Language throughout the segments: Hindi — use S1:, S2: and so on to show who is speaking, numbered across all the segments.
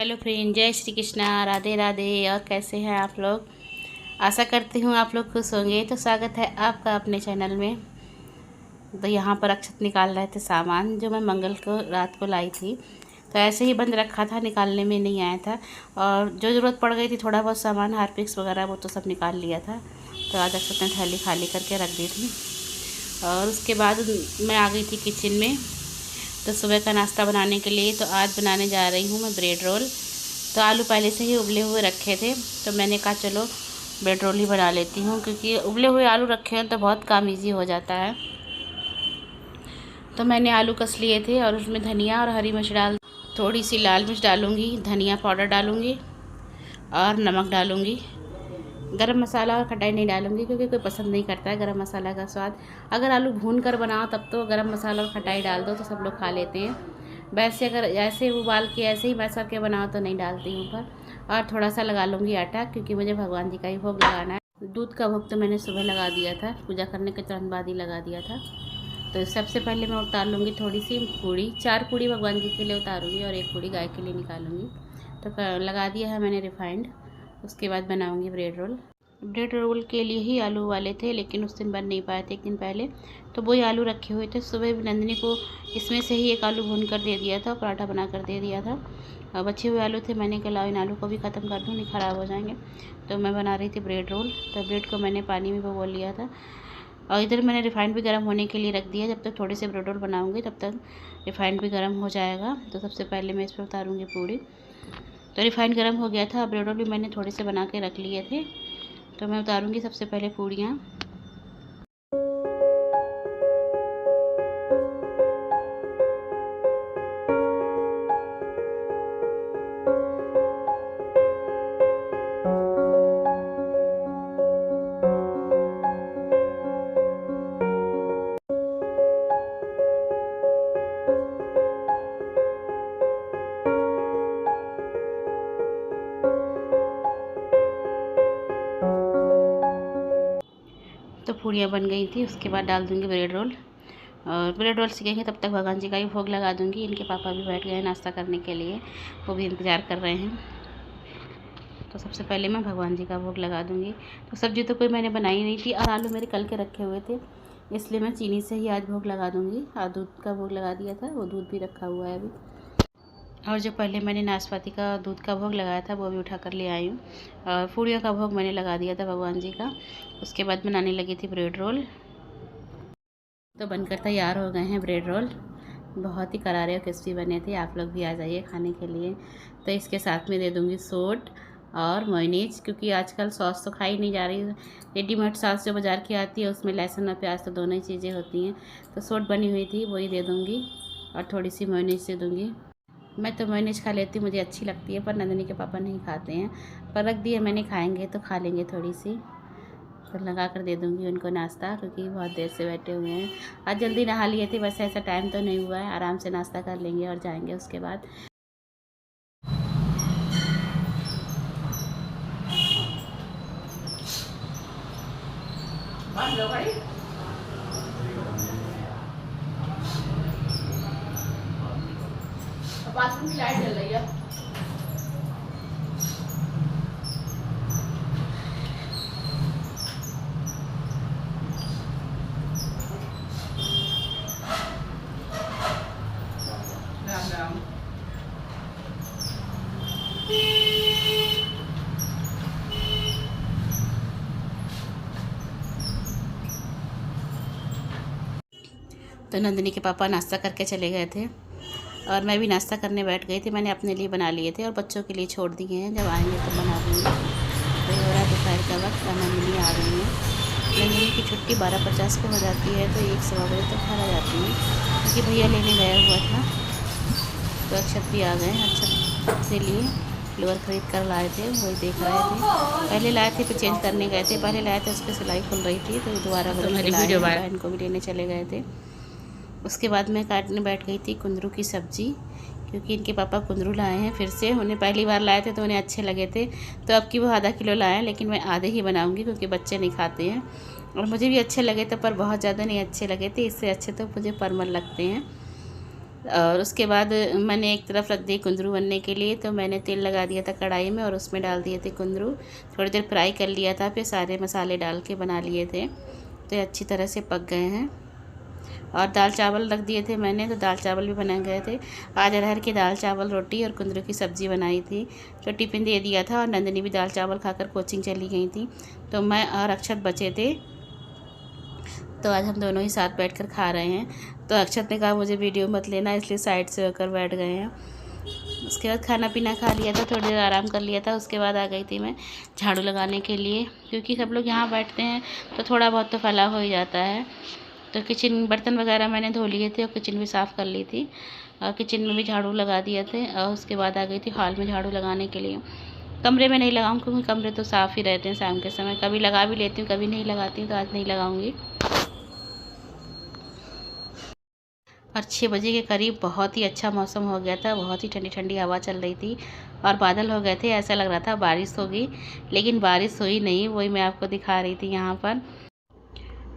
S1: हेलो फ्रेंड, जय श्री कृष्णा, राधे राधे। और कैसे हैं आप लोग? आशा करती हूँ आप लोग खुश होंगे। तो स्वागत है आपका अपने चैनल में। तो यहाँ पर अक्षत निकाल रहे थे सामान जो मैं मंगल को रात को लाई थी। तो ऐसे ही बंद रखा था, निकालने में नहीं आया था। और जो ज़रूरत पड़ गई थी थोड़ा बहुत सामान, हार्पिक्स वगैरह, वो तो सब निकाल लिया था। तो आज अक्षत ने थैली खाली करके रख दी थी। और उसके बाद मैं आ गई थी किचन में। तो सुबह का नाश्ता बनाने के लिए तो आज बनाने जा रही हूँ मैं ब्रेड रोल। तो आलू पहले से ही उबले हुए रखे थे, तो मैंने कहा चलो ब्रेड रोल ही बना लेती हूँ, क्योंकि उबले हुए आलू रखे हैं तो बहुत काम इजी हो जाता है। तो मैंने आलू कस लिए थे और उसमें धनिया और हरी मिर्च डाल, थोड़ी सी लाल मिर्च डालूँगी, धनिया पाउडर डालूँगी और नमक डालूँगी। गरम मसाला और खटाई नहीं डालूँगी, क्योंकि कोई पसंद नहीं करता है गरम मसाला का स्वाद। अगर आलू भून कर बनाओ तब तो गरम मसाला और खटाई डाल दो तो सब लोग खा लेते हैं। वैसे अगर ऐसे उबाल के ऐसे ही मैश करके बनाओ तो नहीं डालती हूँ ऊपर। और थोड़ा सा लगा लूँगी आटा, क्योंकि मुझे भगवान जी का ही भोग लगाना है। दूध का भोग तो मैंने सुबह लगा दिया था, पूजा करने के तुरंत बाद ही लगा दिया था। तो सबसे पहले मैं उतार लूँगी थोड़ी सी पूड़ी, 4 पूड़ी भगवान जी के लिए उतारूँगी और 1 पूड़ी गाय के लिए निकालूँगी। तो लगा दिया है मैंने रिफाइंड। उसके बाद बनाऊँगी ब्रेड रोल। ब्रेड रोल के लिए ही आलू वाले थे, लेकिन उस दिन बन नहीं पाए थे, एक दिन पहले। तो वही आलू रखे हुए थे। सुबह नंदिनी को इसमें से ही एक आलू भून कर दे दिया था, पराठा बना कर दे दिया था। और बचे हुए आलू थे, मैंने कहा इन आलू को भी ख़त्म कर दूँ, नहीं ख़राब हो जाएंगे। तो मैं बना रही थी ब्रेड रोल। तो ब्रेड को मैंने पानी में भिगो लिया था और इधर मैंने रिफाइंड भी गर्म होने के लिए रख दिया। जब तक थोड़े से ब्रेड रोल बनाऊँगी तब तक रिफाइंड भी गर्म हो जाएगा। तो सबसे पहले मैं इस पर उतारूँगी पूड़ी। तो रिफाइंड गर्म हो गया था। ब्रेड रोल भी मैंने थोड़े से बना के रख लिए थे। तो मैं उतारूँगी सबसे पहले पूड़ियाँ। तो पूड़ियाँ बन गई थी। उसके बाद डाल दूँगी ब्रेड रोल। और ब्रेड रोल सीखेंगे तब तक भगवान जी का भी भोग लगा दूँगी। इनके पापा भी बैठ गए हैं नाश्ता करने के लिए, वो भी इंतज़ार कर रहे हैं। तो सबसे पहले मैं भगवान जी का भोग लगा दूँगी। तो सब्ज़ी तो कोई मैंने बनाई नहीं थी और आलू मेरे कल के रखे हुए थे, इसलिए मैं चीनी से ही आज भोग लगा दूँगी। और दूध का भोग लगा दिया था, वो दूध भी रखा हुआ है अभी। और जो पहले मैंने नाशपाती का दूध का भोग लगाया था वो भी उठा कर ले आई हूँ। और पूड़ियों का भोग मैंने लगा दिया था भगवान जी का। उसके बाद बनाने लगी थी ब्रेड रोल। तो बनकर तैयार हो गए हैं ब्रेड रोल। बहुत ही करारे और क्रिस्पी बने थे। आप लोग भी आ जाइए खाने के लिए। तो इसके साथ में दे दूँगी सोट और मेयोनीज, क्योंकि आजकल सॉस तो खाई नहीं जा रही। रेडीमेड सॉस जो बाज़ार की आती है उसमें लहसुन और प्याज तो दोनों ही चीज़ें होती हैं। तो सोट बनी हुई थी वही दे दूँगी और थोड़ी सी मेयोनीज दे दूँगी। मैं तो मेयोनीज खा लेती हूँ, मुझे अच्छी लगती है, पर नंदिनी के पापा नहीं खाते हैं। पर रख दिए मैंने, खाएँगे तो खा लेंगे थोड़ी सी। तो लगा कर दे दूँगी उनको नाश्ता, क्योंकि बहुत देर से बैठे हुए हैं। आज जल्दी नहा लिए थे, वैसे ऐसा टाइम तो नहीं हुआ है। आराम से नाश्ता कर लेंगे और जाएंगे उसके बाद। बाथरूम की लाइट जल रही है। राम राम। तो नंदिनी के पापा नाश्ता करके चले गए थे और मैं भी नाश्ता करने बैठ गई थी। मैंने अपने लिए बना लिए थे और बच्चों के लिए छोड़ दिए हैं, जब आएंगे तो बना दूँगी। तो हो रहा है दोपहर का वक्त और नंदिनी आ रही है। नंदिनी की छुट्टी 12:50 को हो जाती है, तो 1 सवा बजे तक घर आ जाती है, क्योंकि भैया लेने गया हुआ था। तो अक्षत भी आ गए। अक्षत के लिए लोअर खरीद कर लाए थे, वही देख रहे थे। पहले लाए थे फिर चेंज करने गए थे। पहले लाए थे उसकी सिलाई खुल रही थी, तो दोबारा बदल के लाए, बहन को भी लेने चले गए थे। उसके बाद मैं काटने बैठ गई थी कुंदरू की सब्ज़ी, क्योंकि इनके पापा कुंदरू लाए हैं फिर से। उन्हें पहली बार लाए थे तो उन्हें अच्छे लगे थे, तो अब की वो आधा किलो लाए हैं, लेकिन मैं आधे ही बनाऊंगी क्योंकि बच्चे नहीं खाते हैं। और मुझे भी अच्छे लगे थे, पर बहुत ज़्यादा नहीं अच्छे लगे थे। इससे अच्छे तो मुझे परमल लगते हैं। और उसके बाद मैंने एक तरफ रख दी कुंदरू बनने के लिए। तो मैंने तेल लगा दिया था कढ़ाई में और उसमें डाल दिए थे कुंदरू, थोड़ी देर फ्राई कर लिया था, फिर सारे मसाले डाल के बना लिए थे। तो ये अच्छी तरह से पक गए हैं। और दाल चावल रख दिए थे मैंने, तो दाल चावल भी बना गए थे। आज अरहर की दाल चावल रोटी और कुंदरू की सब्ज़ी बनाई थी, तो टिफ़िन दे दिया था। और नंदिनी भी दाल चावल खाकर कोचिंग चली गई थी, तो मैं और अक्षत बचे थे। तो आज हम दोनों ही साथ बैठकर खा रहे हैं। तो अक्षत ने कहा मुझे वीडियो मत लेना, इसलिए साइड से होकर बैठ गए हैं। उसके बाद खाना पीना खा लिया था, थोड़ी देर आराम कर लिया था। उसके बाद आ गई थी मैं झाड़ू लगाने के लिए, क्योंकि सब लोग यहाँ बैठते हैं तो थोड़ा बहुत तो फैला हो ही जाता है। तो किचन बर्तन वगैरह मैंने धो लिए थे और किचन भी साफ़ कर ली थी, और किचन में भी झाड़ू लगा दिए थे। और उसके बाद आ गई थी हॉल में झाड़ू लगाने के लिए। कमरे में नहीं लगाऊँ, क्योंकि कमरे तो साफ़ ही रहते हैं शाम के समय। कभी लगा भी लेती हूँ, कभी नहीं लगाती हूँ, तो आज नहीं लगाऊँगी। और 6 बजे के करीब बहुत ही अच्छा मौसम हो गया था, बहुत ही ठंडी ठंडी हवा चल रही थी और बादल हो गए थे। ऐसा लग रहा था बारिश होगी, लेकिन बारिश हुई नहीं। वही मैं आपको दिखा रही थी यहाँ पर।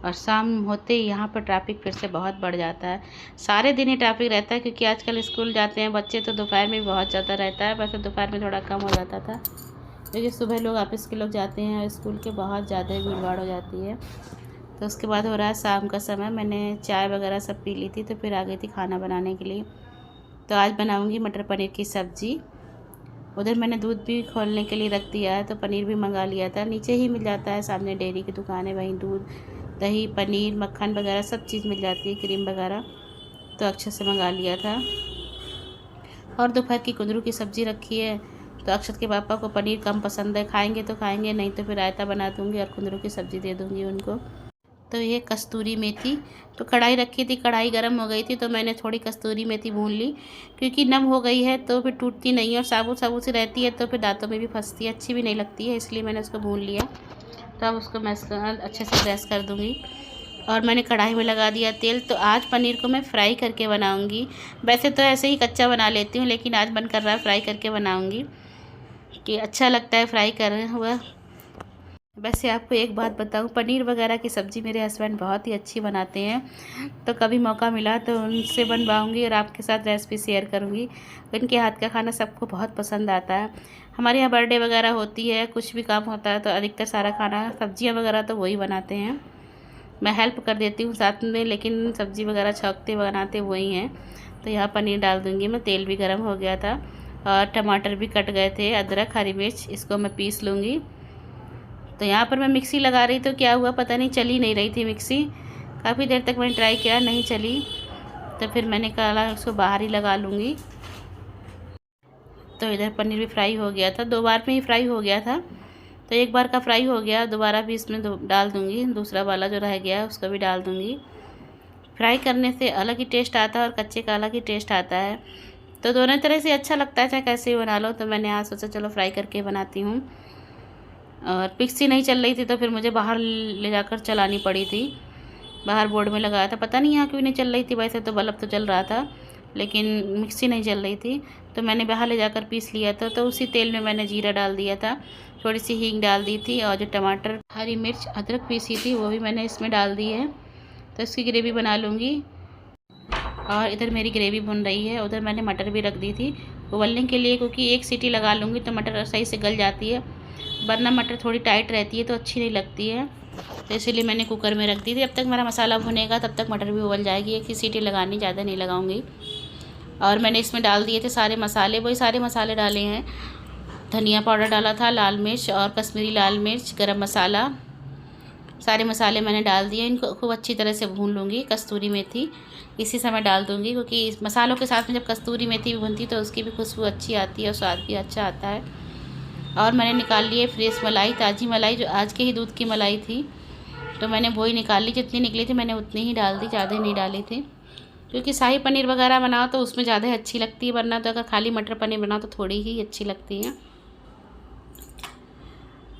S1: और शाम होते ही यहाँ पर ट्रैफिक फिर से बहुत बढ़ जाता है। सारे दिन ही ट्रैफिक रहता है, क्योंकि आजकल स्कूल जाते हैं बच्चे, तो दोपहर में भी बहुत ज़्यादा रहता है। वैसे दोपहर में थोड़ा कम हो जाता था, क्योंकि सुबह लोग ऑफिस के लोग जाते हैं और स्कूल के बहुत ज़्यादा भीड़ भाड़ हो जाती है। तो उसके बाद हो रहा है शाम का समय। मैंने चाय वगैरह सब पी ली थी, तो फिर आ गई थी खाना बनाने के लिए। तो आज बनाऊंगी मटर पनीर की सब्ज़ी। उधर मैंने दूध भी खोलने के लिए रख दिया है, तो पनीर भी मंगा लिया था। नीचे ही मिल जाता है, सामने डेयरी की दुकान है, वहीं दूध दही पनीर मक्खन वगैरह सब चीज़ मिल जाती है, क्रीम वगैरह। तो अच्छे से मंगा लिया था। और दोपहर की कुंदरू की सब्ज़ी रखी है। तो अक्षत के पापा को पनीर कम पसंद है, खाएंगे तो खाएंगे, नहीं तो फिर रायता बना दूँगी और कुंदरू की सब्ज़ी दे दूँगी उनको। तो ये कस्तूरी मेथी, तो कढ़ाई रखी थी, कढ़ाई गर्म हो गई थी, तो मैंने थोड़ी कस्तूरी मेथी भून ली, क्योंकि नम हो गई है तो फिर टूटती नहीं है, और साबुत साबुत सी रहती है तो फिर दांतों में भी फंसती है, अच्छी भी नहीं लगती है, इसलिए मैंने उसको भून लिया। तो अब उसको मैं अच्छे से प्रेस कर दूँगी। और मैंने कढ़ाई में लगा दिया तेल। तो आज पनीर को मैं फ्राई करके बनाऊँगी। वैसे तो ऐसे ही कच्चा बना लेती हूँ, लेकिन आज मन कर रहा है फ्राई करके बनाऊँगी, कि अच्छा लगता है फ्राई करा हुआ। वैसे आपको एक बात बताऊं, पनीर वगैरह की सब्ज़ी मेरे हस्बैंड बहुत ही अच्छी बनाते हैं। तो कभी मौका मिला तो उनसे बनवाऊंगी और आपके साथ रेसिपी शेयर करूंगी। उनके हाथ का खाना सबको बहुत पसंद आता है। हमारे यहाँ बर्थडे वगैरह होती है, कुछ भी काम होता है, तो अधिकतर सारा खाना सब्जियाँ वगैरह तो वही बनाते हैं। मैं हेल्प कर देती हूँ साथ में, लेकिन सब्ज़ी वगैरह छौंकते बनाते वही हैं। तो यहाँ पनीर डाल दूँगी मैं। तेल भी गर्म हो गया था और टमाटर भी कट गए थे, अदरक हरी मिर्च, इसको मैं पीस लूँगी। तो यहाँ पर मैं मिक्सी लगा रही, तो क्या हुआ पता नहीं, चली नहीं रही थी मिक्सी। काफ़ी देर तक मैंने ट्राई किया, नहीं चली। तो फिर मैंने कहा उसको बाहर ही लगा लूँगी। तो इधर पनीर भी फ्राई हो गया था, 2 बार में ही फ्राई हो गया था। तो एक बार का फ्राई हो गया, दोबारा भी इसमें डाल दूँगी, दूसरा वाला जो रह गया उसको भी डाल दूँगी। फ्राई करने से अलग ही टेस्ट आता है और कच्चे का अलग ही टेस्ट आता है। तो दोनों तरह से अच्छा लगता है, चाहे कैसे ही बना लो। तो मैंने आज सोचा चलो फ्राई करके बनाती हूँ। और मिक्सी नहीं चल रही थी, तो फिर मुझे बाहर ले जाकर चलानी पड़ी थी। बाहर बोर्ड में लगाया था, पता नहीं यहाँ क्यों नहीं चल रही थी। वैसे तो बल्ब तो चल रहा था, लेकिन मिक्सी नहीं चल रही थी। तो मैंने बाहर ले जाकर पीस लिया था। तो उसी तेल में मैंने जीरा डाल दिया था, थोड़ी सी हींग डाल दी थी, और जो टमाटर हरी मिर्च अदरक पीसी थी वो भी मैंने इसमें डाल दी है। तो इसकी ग्रेवी बना लूँगी। और इधर मेरी ग्रेवी बन रही है। उधर मैंने मटर भी रख दी थी उबलने के लिए, क्योंकि एक सीटी लगा लूँगी तो मटर सही से गल जाती है, वरना मटर थोड़ी टाइट रहती है तो अच्छी नहीं लगती है। तो इसीलिए मैंने कुकर में रख दी थी। जब तक मेरा मसाला भुनेगा तब तक मटर भी उबल जाएगी। एक ही सीटी लगानी, ज़्यादा नहीं लगाऊंगी। और मैंने इसमें डाल दिए थे सारे मसाले, वही सारे मसाले डाले हैं। धनिया पाउडर डाला था, लाल मिर्च और कश्मीरी लाल मिर्च, गरम मसाला, सारे मसाले मैंने डाल दिए। इनको खूब अच्छी तरह से भून लूँगी। कस्तूरी मेथी इसी समय डाल दूँगी, क्योंकि इस मसालों के साथ में जब कस्तूरी मेथी भी भूनती तो उसकी भी खुशबू अच्छी आती है और स्वाद भी अच्छा आता है। और मैंने निकाल ली है फ्रेश मलाई, ताज़ी मलाई, जो आज के ही दूध की मलाई थी। तो मैंने वही निकाल ली, जितनी निकली थी मैंने उतनी ही डाल दी, ज़्यादा नहीं डाली थी। क्योंकि शाही पनीर वगैरह बनाओ तो उसमें ज़्यादा अच्छी लगती है, वरना तो अगर खाली मटर पनीर बनाओ तो थोड़ी ही अच्छी लगती है।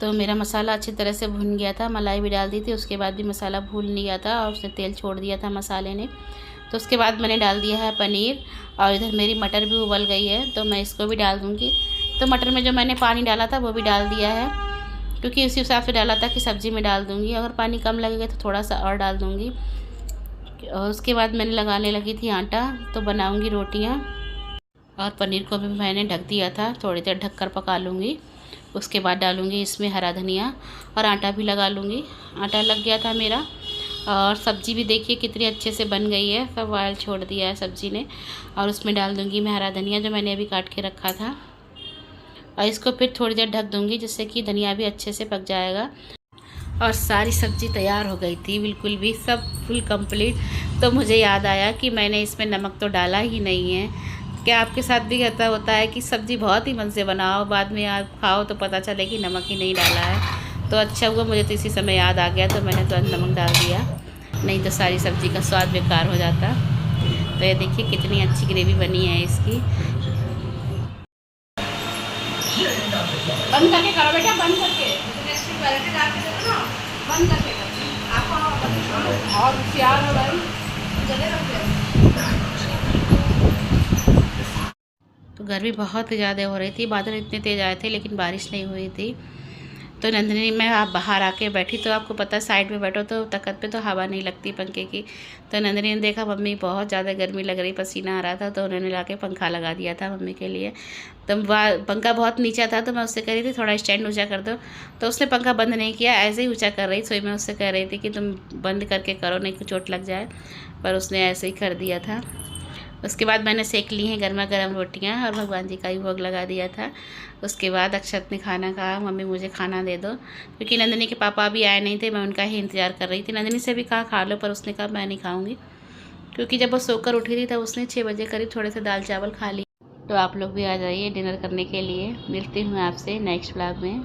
S1: तो मेरा मसाला अच्छी तरह से भुन गया था, मलाई भी डाल दी थी, उसके बाद भी मसाला भून लिया था और उसने तेल छोड़ दिया था मसाले ने। तो उसके बाद मैंने डाल दिया है पनीर, और इधर मेरी मटर भी उबल गई है, तो मैं इसको भी डाल दूँगी। तो मटर में जो मैंने पानी डाला था वो भी डाल दिया है, क्योंकि उसी हिसाब से डाला था कि सब्ज़ी में डाल दूँगी। अगर पानी कम लगेगा तो थोड़ा सा और डाल दूँगी। और उसके बाद मैंने लगाने लगी थी आटा, तो बनाऊंगी रोटियां। और पनीर को भी मैंने ढक दिया था, थोड़ी देर ढक कर पका लूँगी। उसके बाद डालूँगी इसमें हरा धनिया और आटा भी लगा लूँगी। आटा लग गया था मेरा। और सब्ज़ी भी देखिए कितनी अच्छे से बन गई है, सब ऑयल छोड़ दिया है सब्ज़ी ने। और उसमें डाल दूँगी मैं हरा धनिया जो मैंने अभी काट के रखा था। और इसको फिर थोड़ी देर ढक दूँगी, जिससे कि धनिया भी अच्छे से पक जाएगा। और सारी सब्ज़ी तैयार हो गई थी, बिल्कुल भी सब फुल कंप्लीट। तो मुझे याद आया कि मैंने इसमें नमक तो डाला ही नहीं है। क्या आपके साथ भी ऐसा होता है कि सब्ज़ी बहुत ही मन से बनाओ, बाद में आप खाओ तो पता चले कि नमक ही नहीं डाला है? तो अच्छा हुआ मुझे तो इसी समय याद आ गया, तो मैंने तुरंत नमक डाल दिया, नहीं तो सारी सब्ज़ी का स्वाद बेकार हो जाता। तो ये देखिए कितनी अच्छी ग्रेवी बनी है इसकी। बंद करके करो बेटा, बंद करके बंद करके आपको और होशियार हो भाई, जगह रख। तो गर्मी बहुत ज़्यादा हो रही थी, बादल इतने तेज़ आए थे लेकिन बारिश नहीं हुई थी। तो नंदिनी मैं आप बाहर आके बैठी, तो आपको पता है साइड में बैठो तो तखत पे तो हवा नहीं लगती पंखे की। तो नंदिनी ने देखा मम्मी बहुत ज़्यादा गर्मी लग रही, पसीना आ रहा था, तो उन्होंने लाके पंखा लगा दिया था मम्मी के लिए। तो पंखा बहुत नीचा था, तो मैं उससे कह रही थी थोड़ा स्टैंड ऊँचा कर दो, तो उसने पंखा बंद नहीं किया, ऐसे ही ऊँचा कर रही। सोई मैं उससे कह रही थी कि तुम बंद करके करो, नहीं कुछ चोट लग जाए, पर उसने ऐसे ही कर दिया था। उसके बाद मैंने सेक ली हैं गर्मा गर्म रोटियां और भगवान जी का भी भोग लगा दिया था। उसके बाद अक्षत ने खाना कहा, मम्मी मुझे खाना दे दो, क्योंकि नंदिनी के पापा भी आए नहीं थे, मैं उनका ही इंतज़ार कर रही थी। नंदिनी से भी कहा खा लो, पर उसने कहा मैं नहीं खाऊंगी, क्योंकि जब वो सोकर उठी थी तब उसने 6 बजे करीब थोड़े से दाल चावल खा लिए। तो आप लोग भी आ जाइए डिनर करने के लिए। मिलती हूँ आपसे नेक्स्ट व्लॉग में।